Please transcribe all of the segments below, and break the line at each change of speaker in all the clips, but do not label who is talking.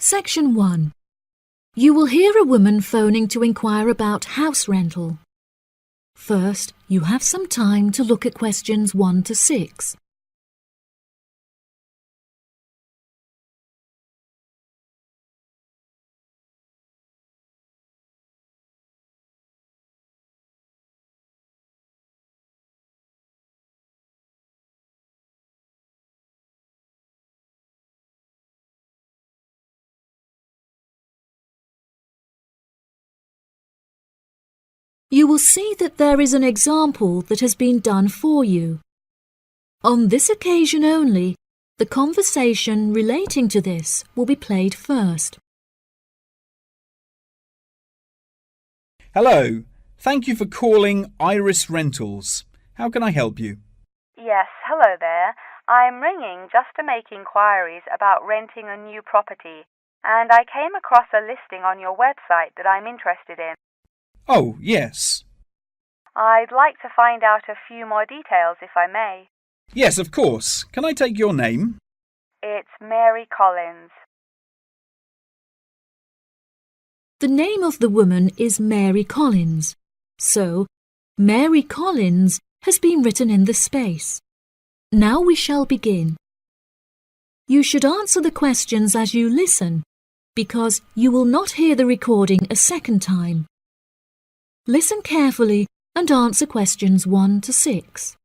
Section 1. You will hear a woman phoning to inquire about house rental. First, you have some time to look at questions 1 to 6. You will see that there is an example that has been done for you. On this occasion only, the conversation relating to this will be played first.
Hello, thank you for calling Iris Rentals. How can I help you?
Yes, hello there. I'm ringing just to make inquiries about renting a new property, and I came across a listing on your website that I'm interested in.
Oh, yes.
I'd like to find out a few more details if I may.
Yes, of course. Can I take your name?
It's Mary Collins.
The name of the woman is Mary Collins, so Mary Collins has been written in the space. Now we shall begin. You should answer the questions as you listen, because you will not hear the recording a second time. Listen carefully and answer questions 1 to 6.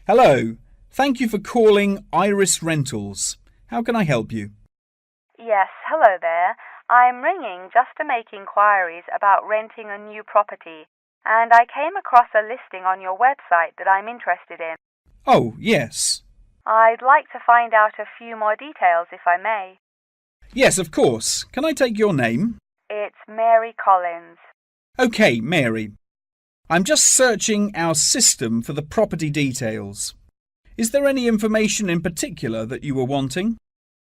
Hello, thank you for calling Iris Rentals. How can I help you?
Yes, hello there. I'm ringing just to make inquiries about renting a new property, and I came across a listing on your website that I'm interested in.
Oh, yes.
I'd like to find out a few more details if I may.
Yes, of course. Can I take your name?
It's Mary Collins.
OK, Mary. I'm just searching our system for the property details. Is there any information in particular that you were wanting?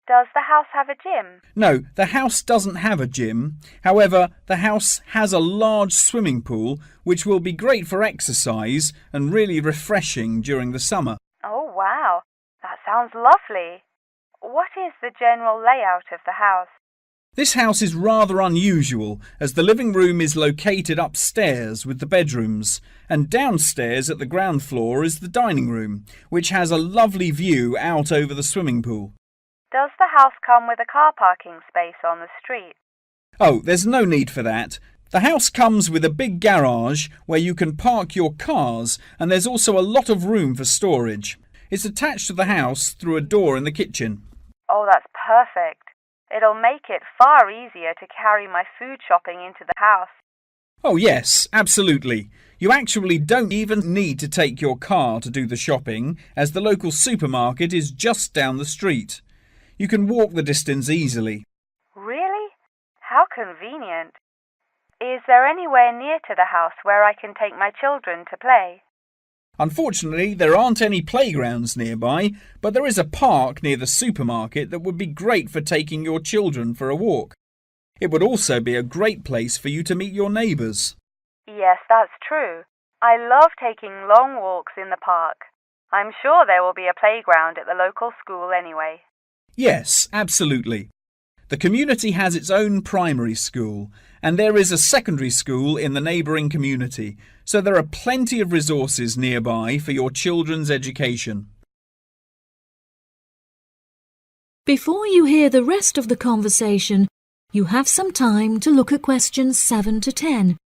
Does the house have a gym?
No, the house doesn't have a gym. However, the house has a large swimming pool, which will be great for exercise and really refreshing during the summer.
Oh, wow. That sounds lovely. What is the general layout of the house?
This house is rather unusual, as the living room is located upstairs with the bedrooms, and downstairs at the ground floor is the dining room, which has a lovely view out over the swimming pool.
Does the house come with a car parking space on the street?
Oh, there's no need for that. The house comes with a big garage where you can park your cars, and there's also a lot of room for storage. It's attached to the house through a door in the kitchen.
Oh, that's perfect. It'll make it far easier to carry my food shopping into the house.
Oh, yes, absolutely. You actually don't even need to take your car to do the shopping, as the local supermarket is just down the street. You can walk the distance easily.
Really? How convenient. Is there anywhere near to the house where I can take my children to play?
Unfortunately, there aren't any playgrounds nearby, but there is a park near the supermarket that would be great for taking your children for a walk. It would also be a great place for you to meet your neighbours.
Yes, that's true. I love taking long walks in the park. I'm sure there will be a playground at the local school anyway.
Yes, absolutely. The community has its own primary school, and there is a secondary school in the neighbouring community, so there are plenty of resources nearby for your children's education.
Before you hear the rest of the conversation, you have some time to look at questions 7 to 10.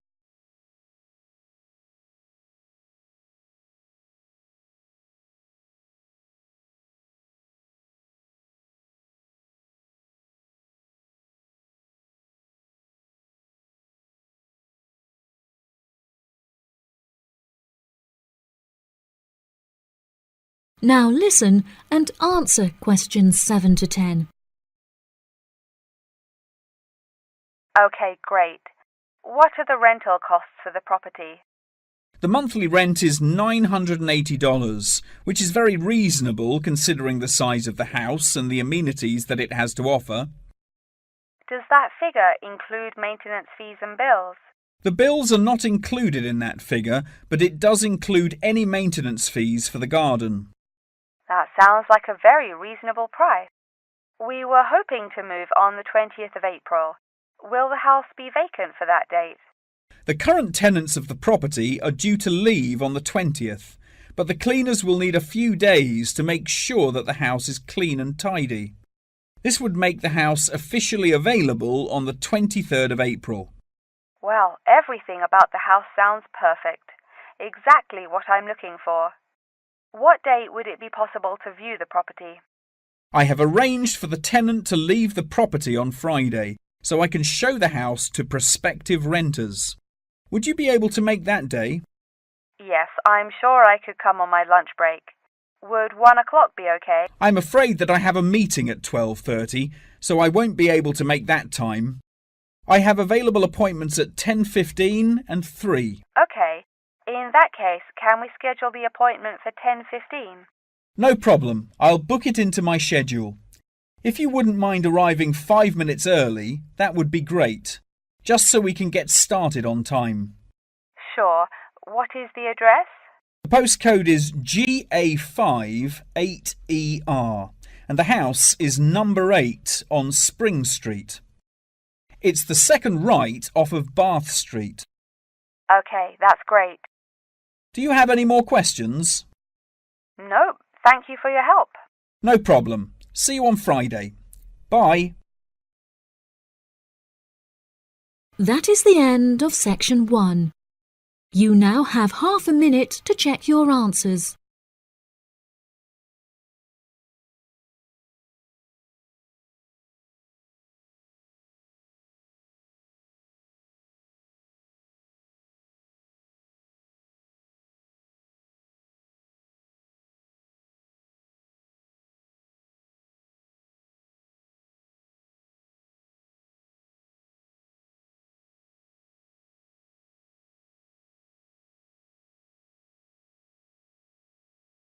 Now listen and answer questions 7 to 10.
Okay, great. What are the rental costs for the property?
The monthly rent is $980, which is very reasonable considering the size of the house and the amenities that it has to offer.
Does that figure include maintenance fees and bills?
The bills are not included in that figure, but it does include any maintenance fees for the garden.
That sounds like a very reasonable price. We were hoping to move on the 20th of April. Will the house be vacant for that date?
The current tenants of the property are due to leave on the 20th, but the cleaners will need a few days to make sure that the house is clean and tidy. This would make the house officially available on the 23rd of April.
Well, everything about the house sounds perfect. Exactly what I'm looking for. What date would it be possible to view the property?
I have arranged for the tenant to leave the property on Friday, so I can show the house to prospective renters. Would you be able to make that day?
Yes, I'm sure I could come on my lunch break. Would 1 o'clock be okay?
I'm afraid that I have a meeting at 12:30, so I won't be able to make that time. I have available appointments at 10:15 and 3.
Okay. In that case, can we schedule the appointment for 10:15?
No problem. I'll book it into my schedule. If you wouldn't mind arriving 5 minutes early, that would be great, just so we can get started on time.
Sure. What is the address?
The postcode is GA58ER, and the house is number 8 on Spring Street. It's the second right off of Bath Street.
Okay, that's great.
Do you have any more questions?
Nope. Thank you for your help.
No problem. See you on Friday. Bye.
That is the end of section 1. You now have half a minute to check your answers.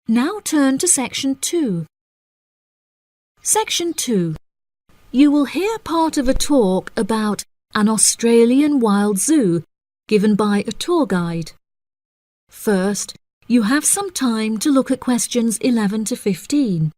Now turn to section 2. Section 2. You will hear part of a talk about an Australian wild zoo given by a tour guide. First, you have some time to look at questions 11 to 15.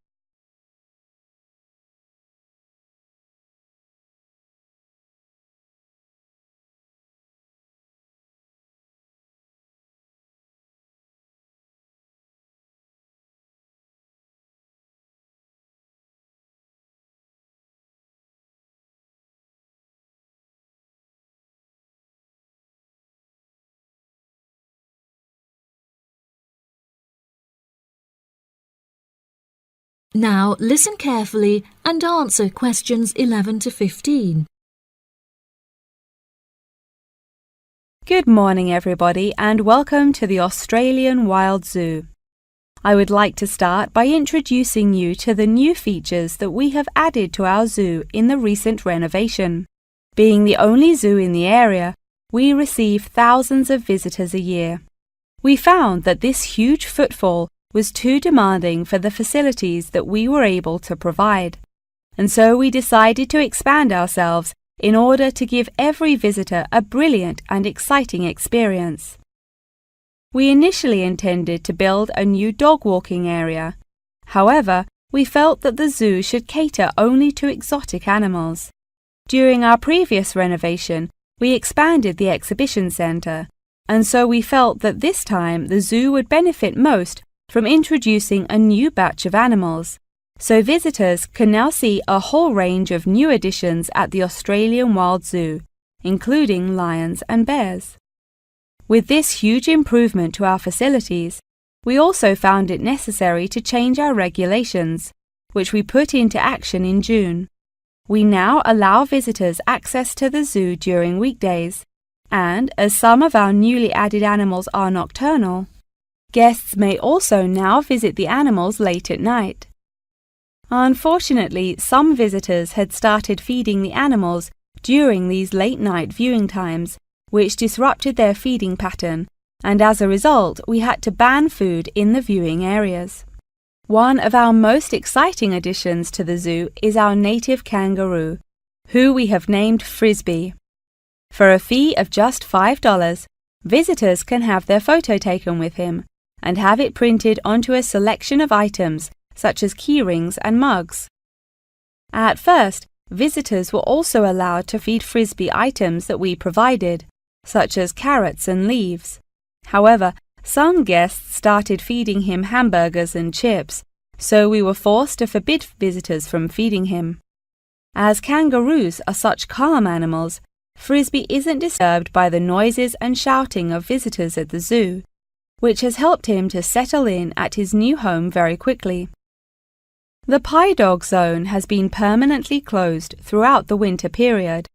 Now listen carefully and answer questions 11 to 15.
Good morning, everybody, and welcome to the Australian Wild Zoo. I would like to start by introducing you to the new features that we have added to our zoo in the recent renovation. Being the only zoo in the area, we receive thousands of visitors a year. We found that this huge footfall was too demanding for the facilities that we were able to provide, and so we decided to expand ourselves in order to give every visitor a brilliant and exciting experience. We initially intended to build a new dog walking area. However, we felt that the zoo should cater only to exotic animals. During our previous renovation, we expanded the exhibition centre, and so we felt that this time the zoo would benefit most from introducing a new batch of animals, so visitors can now see a whole range of new additions at the Australian Wild Zoo, including lions and bears. With this huge improvement to our facilities, we also found it necessary to change our regulations, which we put into action in June. We now allow visitors access to the zoo during weekdays, and as some of our newly added animals are nocturnal, guests may also now visit the animals late at night. Unfortunately, some visitors had started feeding the animals during these late-night viewing times, which disrupted their feeding pattern, and as a result, we had to ban food in the viewing areas. One of our most exciting additions to the zoo is our native kangaroo, who we have named Frisbee. For a fee of just $5, visitors can have their photo taken with him and have it printed onto a selection of items such as keyrings and mugs. At first, visitors were also allowed to feed Frisbee items that we provided, such as carrots and leaves. However, some guests started feeding him hamburgers and chips, so we were forced to forbid visitors from feeding him. As kangaroos are such calm animals, Frisbee isn't disturbed by the noises and shouting of visitors at the zoo, which has helped him to settle in at his new home very quickly. The Pie Dog Zone has been permanently closed throughout the winter period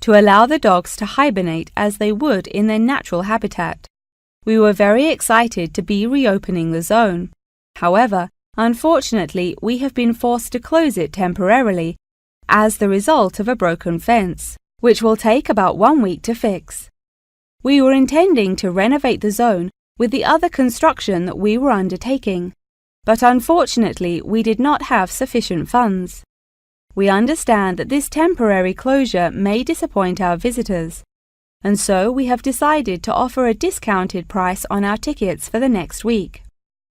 to allow the dogs to hibernate as they would in their natural habitat. We were very excited to be reopening the zone. However, unfortunately, we have been forced to close it temporarily as the result of a broken fence, which will take about 1 week to fix. We were intending to renovate the zone with the other construction that we were undertaking, but unfortunately we did not have sufficient funds. We understand that this temporary closure may disappoint our visitors, and so we have decided to offer a discounted price on our tickets for the next week.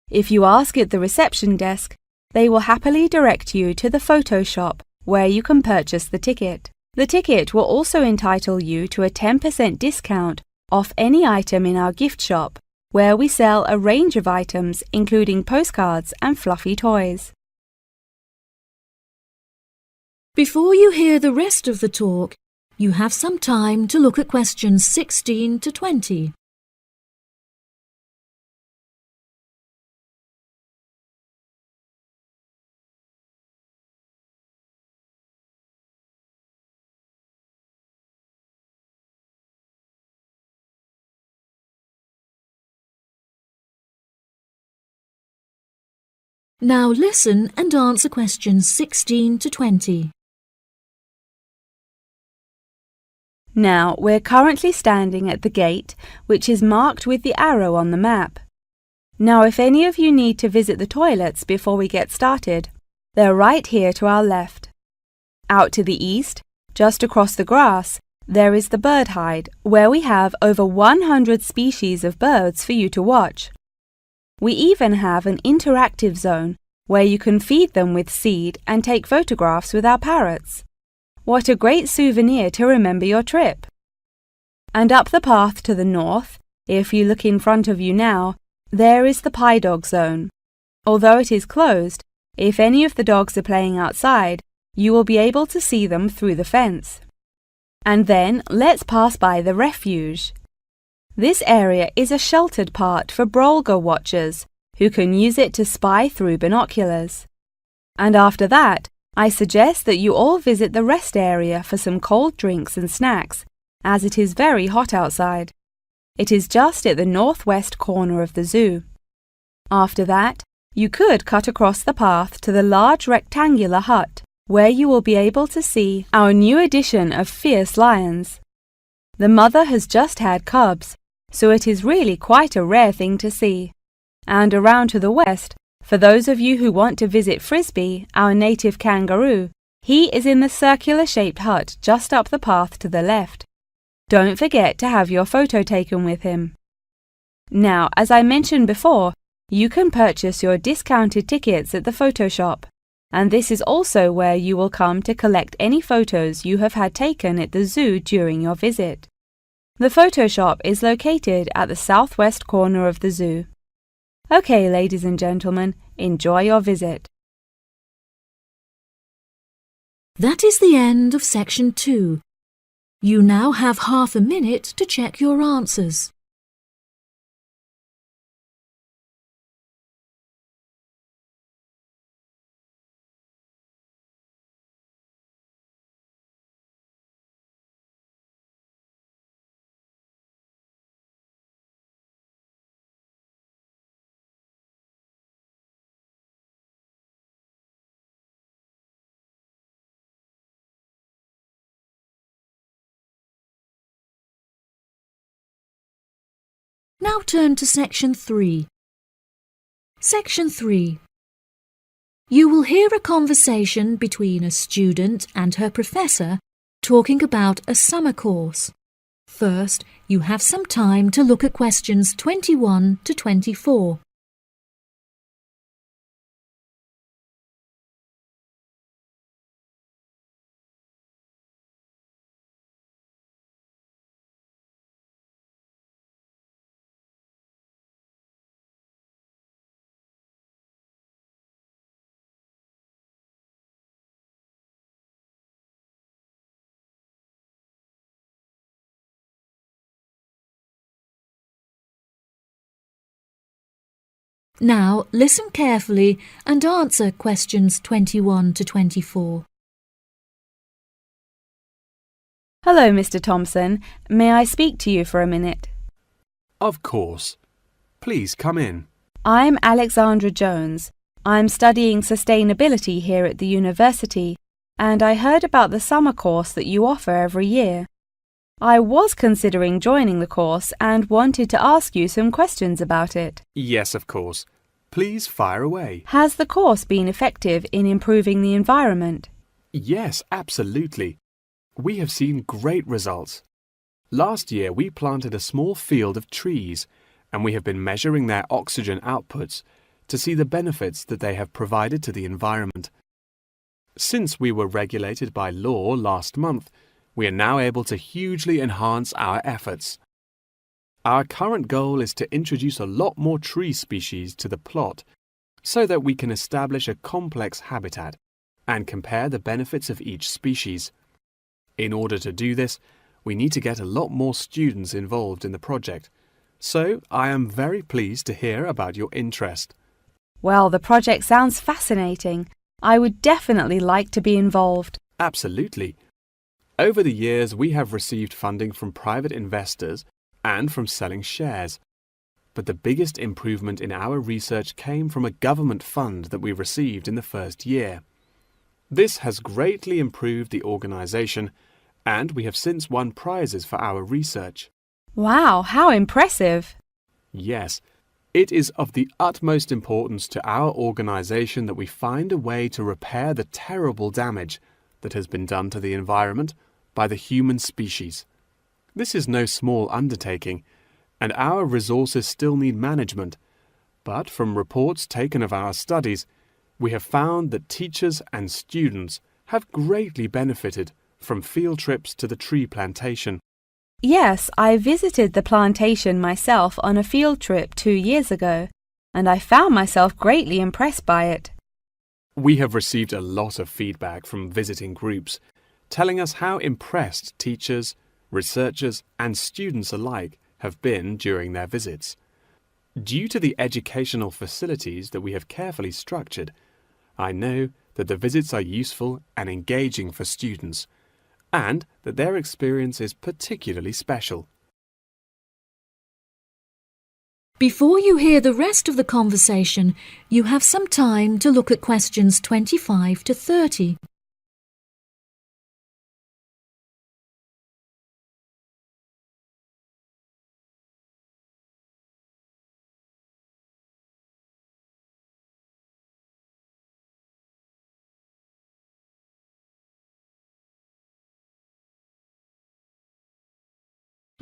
If you ask at the reception desk, they will happily direct you to the photo shop where you can purchase the ticket. The ticket will also entitle you to a 10% discount off any item in our gift shop, where we sell a range of items including postcards and fluffy toys.
Before you hear the rest of the talk, you have some time to look at questions 16 to 20. Now listen and answer questions 16 to 20.
Now, we're currently standing at the gate, which is marked with the arrow on the map. Now, if any of you need to visit the toilets before we get started, they're right here to our left. Out to the east, just across the grass, there is the bird hide, where we have over 100 species of birds for you to watch. We even have an interactive zone where you can feed them with seed and take photographs with our parrots. What a great souvenir to remember your trip! And up the path to the north, if you look in front of you now, there is the Pie Dog Zone. Although it is closed, if any of the dogs are playing outside, you will be able to see them through the fence. And then let's pass by the refuge. This area is a sheltered part for Brolga watchers who can use it to spy through binoculars. And after that, I suggest that you all visit the rest area for some cold drinks and snacks, as it is very hot outside. It is just at the northwest corner of the zoo. After that, you could cut across the path to the large rectangular hut, where you will be able to see our new addition of fierce lions. The mother has just had cubs, so it is really quite a rare thing to see. And around to the west, for those of you who want to visit Frisbee, our native kangaroo, he is in the circular-shaped hut just up the path to the left. Don't forget to have your photo taken with him. Now, as I mentioned before, you can purchase your discounted tickets at the photo shop, and this is also where you will come to collect any photos you have had taken at the zoo during your visit. The photo shop is located at the southwest corner of the zoo. Okay, ladies and gentlemen, enjoy your visit.
That is the end of section 2. You now have half a minute to check your answers. Now turn to section 3. Section 3. You will hear a conversation between a student and her professor talking about a summer course. First, you have some time to look at questions 21 to 24. Now listen carefully and answer questions 21 to 24.
Hello, Mr. Thompson. May I speak to you for a minute?
Of course. Please come in.
I'm Alexandra Jones. I'm studying sustainability here at the university, and I heard about the summer course that you offer every year. I was considering joining the course and wanted to ask you some questions about it.
Yes, of course. Please fire away.
Has the course been effective in improving the environment?
Yes, absolutely. We have seen great results. Last year we planted a small field of trees, and we have been measuring their oxygen outputs to see the benefits that they have provided to the environment. Since we were regulated by law last month, we are now able to hugely enhance our efforts. Our current goal is to introduce a lot more tree species to the plot so that we can establish a complex habitat and compare the benefits of each species. In order to do this, we need to get a lot more students involved in the project. So I am very pleased to hear about your interest.
Well, the project sounds fascinating. I would definitely like to be involved.
Absolutely. Over the years, we have received funding from private investors and from selling shares. But the biggest improvement in our research came from a government fund that we received in the first year. This has greatly improved the organization, and we have since won prizes for our research.
Wow, how impressive!
Yes, it is of the utmost importance to our organization that we find a way to repair the terrible damage that has been done to the environment by the human species. This is no small undertaking, and our resources still need management. But from reports taken of our studies, we have found that teachers and students have greatly benefited from field trips to the tree plantation.
Yes, I visited the plantation myself on a field trip 2 years ago, and I found myself greatly impressed by it.
We have received a lot of feedback from visiting groups, telling us how impressed teachers, researchers, and students alike have been during their visits. Due to the educational facilities that we have carefully structured, I know that the visits are useful and engaging for students, and that their experience is particularly special.
Before you hear the rest of the conversation, you have some time to look at questions 25 to 30.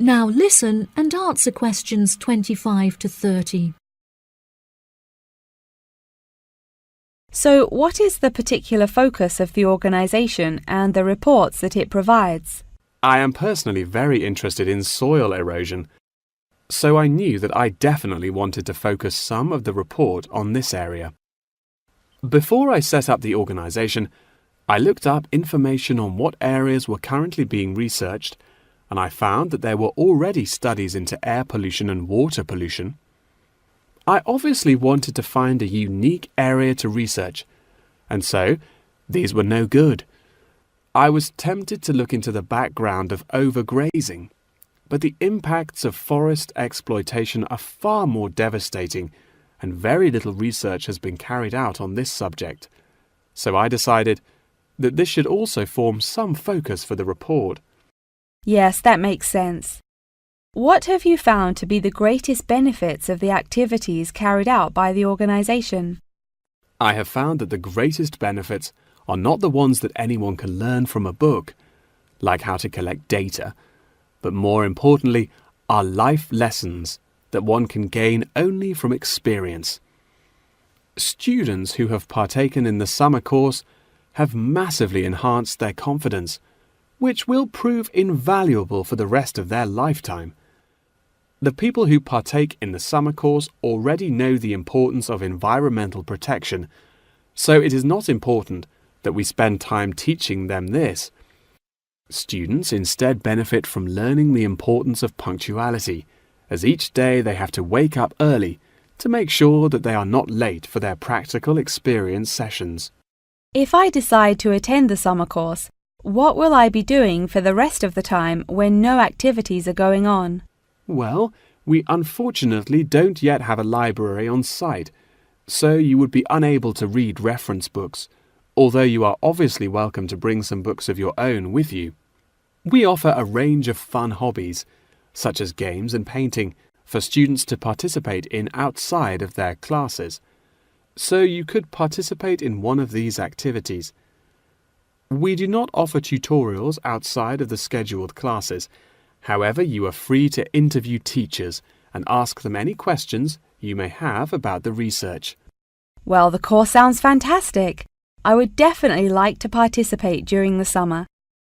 Now listen and answer questions 25 to 30.
So, what is the particular focus of the organisation and the reports that it provides?
I am personally very interested in soil erosion, so I knew that I definitely wanted to focus some of the report on this area. Before I set up the organisation, I looked up information on what areas were currently being researched, and I found that there were already studies into air pollution and water pollution. I obviously wanted to find a unique area to research, and so these were no good. I was tempted to look into the background of overgrazing, but the impacts of forest exploitation are far more devastating, and very little research has been carried out on this subject. So I decided that this should also form some focus for the report.
Yes, that makes sense. What have you found to be the greatest benefits of the activities carried out by the organisation?
I have found that the greatest benefits are not the ones that anyone can learn from a book, like how to collect data, but more importantly are life lessons that one can gain only from experience. Students who have partaken in the summer course have massively enhanced their confidence, which will prove invaluable for the rest of their lifetime. The people who partake in the summer course already know the importance of environmental protection, so it is not important that we spend time teaching them this. Students instead benefit from learning the importance of punctuality, as each day they have to wake up early to make sure that they are not late for their practical experience sessions.
If I decide to attend the summer course, what will I be doing for the rest of the time when no activities are going on?
Well, we unfortunately don't yet have a library on site, so you would be unable to read reference books, although you are obviously welcome to bring some books of your own with you. We offer a range of fun hobbies, such as games and painting, for students to participate in outside of their classes, so you could participate in one of these activities. We do not offer tutorials outside of the scheduled classes. However, you are free to interview teachers and ask them any questions you may have about the research.
Well, the course sounds fantastic. I would definitely like to participate during the summer.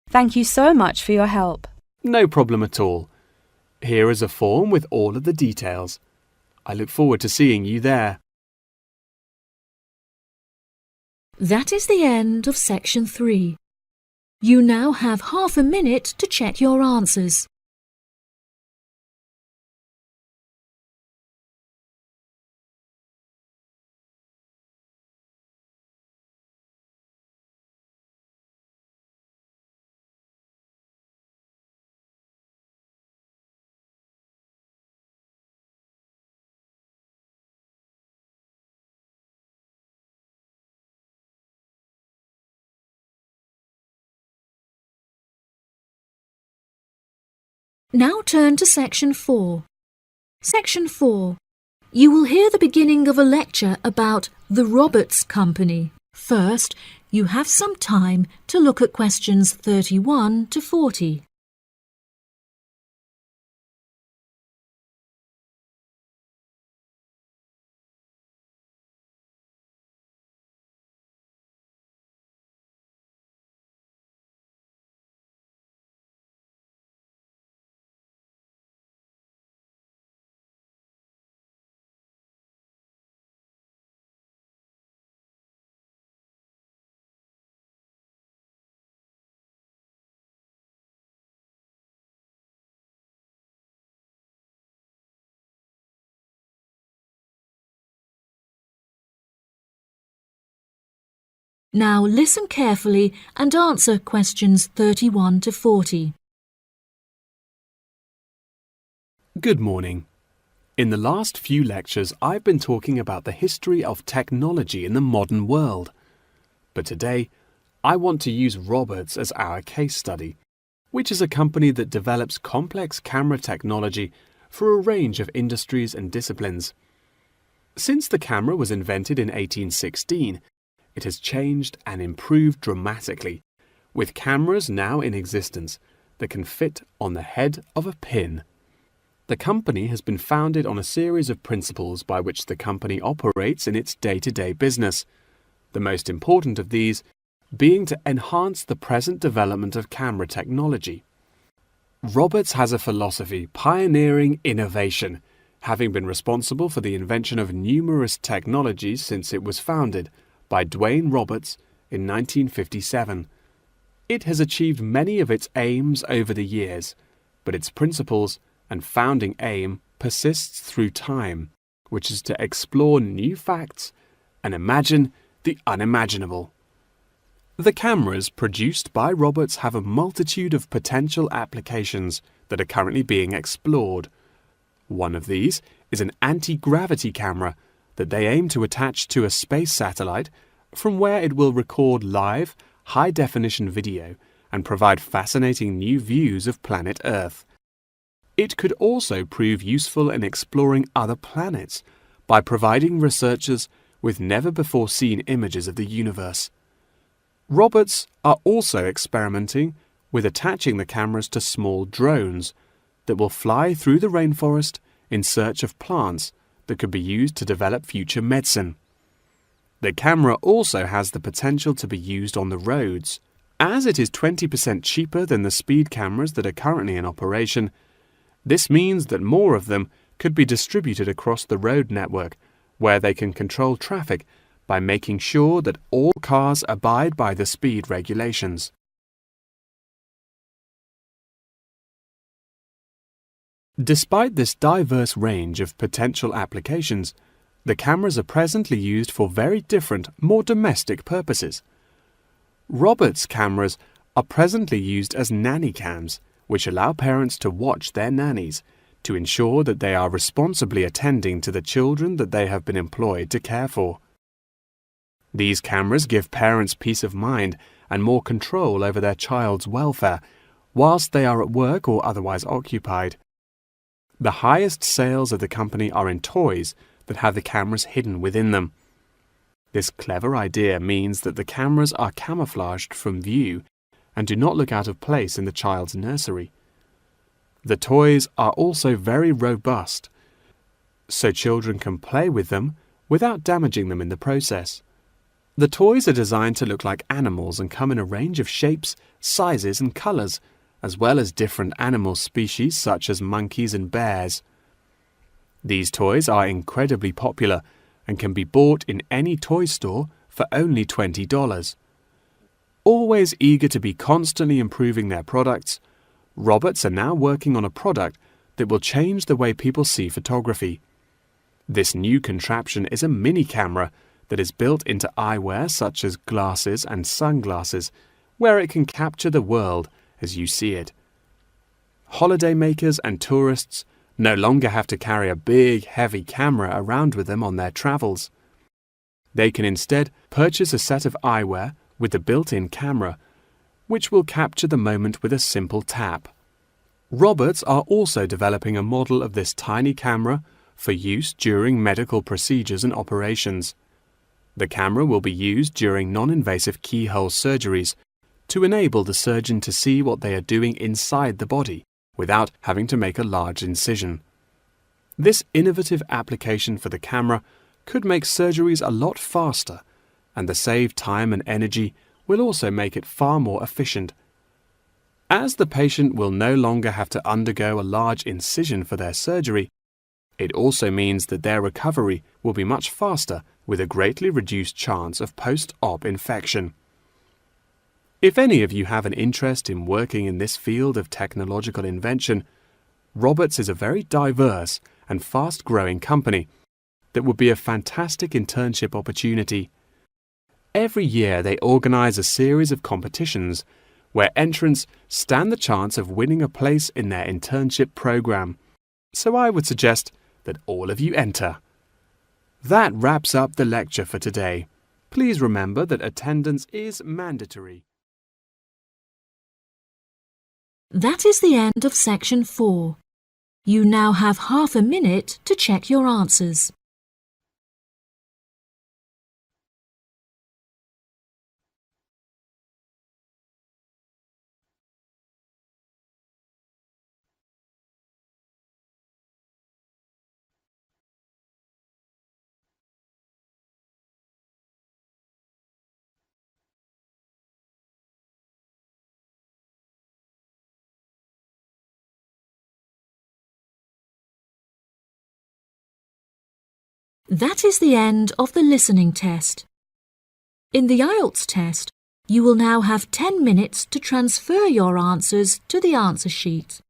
Thank you so much for your help.
No problem at all. Here is a form with all of the details. I look forward to seeing you there.
That is the end of section 3. You now have half a minute to check your answers. Now turn to section 4. Section 4. You will hear the beginning of a lecture about the Roberts Company. First, you have some time to look at questions 31 to 40. Now listen carefully and answer questions 31 to 40.
Good morning. In the last few lectures, I've been talking about the history of technology in the modern world. But today, I want to use Roberts as our case study, which is a company that develops complex camera technology for a range of industries and disciplines. Since the camera was invented in 1816, it has changed and improved dramatically, with cameras now in existence that can fit on the head of a pin. The company has been founded on a series of principles by which the company operates in its day-to-day business, the most important of these being to enhance the present development of camera technology. Roberts has a philosophy pioneering innovation, having been responsible for the invention of numerous technologies since it was founded by Dwayne Roberts in 1957. It has achieved many of its aims over the years, but its principles and founding aim persists through time, which is to explore new facts and imagine the unimaginable. The cameras produced by Roberts have a multitude of potential applications that are currently being explored. One of these is an anti-gravity camera that they aim to attach to a space satellite from where it will record live, high-definition video and provide fascinating new views of planet Earth. It could also prove useful in exploring other planets by providing researchers with never-before-seen images of the universe. Roberts are also experimenting with attaching the cameras to small drones that will fly through the rainforest in search of plants that could be used to develop future medicine. The camera also has the potential to be used on the roads. As it is 20% cheaper than the speed cameras that are currently in operation, this means that more of them could be distributed across the road network, where they can control traffic by making sure that all cars abide by the speed regulations. Despite this diverse range of potential applications, The cameras are presently used for very different, more domestic purposes. Robert's cameras are presently used as nanny cams, which allow parents to watch their nannies to ensure that they are responsibly attending to the children that they have been employed to care for. These cameras give parents peace of mind and more control over their child's welfare whilst they are at work or otherwise occupied. The highest sales of the company are in toys that have the cameras hidden within them. This clever idea means that the cameras are camouflaged from view and do not look out of place in the child's nursery. The toys are also very robust, so children can play with them without damaging them in the process. The toys are designed to look like animals and come in a range of shapes, sizes and colours, as well as different animal species such as monkeys and bears. These toys are incredibly popular and can be bought in any toy store for only $20. Always eager to be constantly improving their products, Roberts are now working on a product that will change the way people see photography. This new contraption is a mini camera that is built into eyewear such as glasses and sunglasses, where it can capture the world as you see it. Holidaymakers and tourists no longer have to carry a big, heavy camera around with them on their travels. They can instead purchase a set of eyewear with the built-in camera, which will capture the moment with a simple tap. Roberts are also developing a model of this tiny camera for use during medical procedures and operations. The camera will be used during non-invasive keyhole surgeries to enable the surgeon to see what they are doing inside the body without having to make a large incision. This innovative application for the camera could make surgeries a lot faster, and the saved time and energy will also make it far more efficient. As the patient will no longer have to undergo a large incision for their surgery, it also means that their recovery will be much faster with a greatly reduced chance of post-op infection. If any of you have an interest in working in this field of technological invention, Roberts is a very diverse and fast-growing company that would be a fantastic internship opportunity. Every year they organize a series of competitions where entrants stand the chance of winning a place in their internship program. So I would suggest that all of you enter. That wraps up the lecture for today. Please remember that attendance is mandatory.
That is the end of section 4. You now have half a minute to check your answers. That is the end of the listening test. In the Ielts test, you will now have 10 minutes to transfer your answers to the answer sheet.